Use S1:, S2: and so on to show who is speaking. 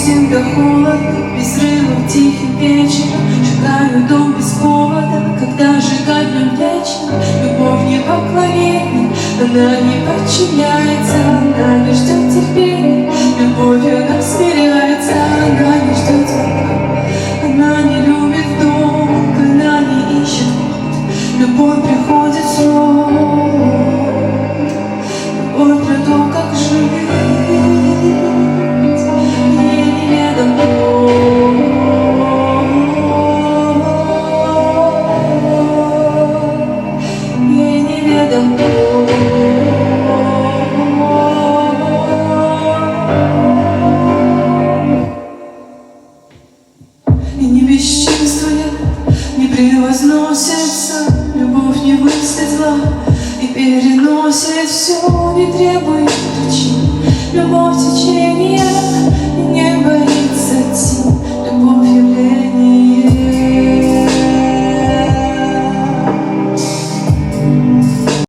S1: всегда холодно, без взрывов тихим вечером. Сжигаю дом без повода, когда сжигать днем вечно. Любовь не поклонение, она не подчиняется, она не ждет терпения. Любовь она смиряется, она не ждет звонка, она не любит долг, она не ищет ход. Любовь приходит снова, любовь про то, как жить. И не бесчинствуя, не превозносится, любовь не мыслит зла и переносит все, не требует причин. Любовь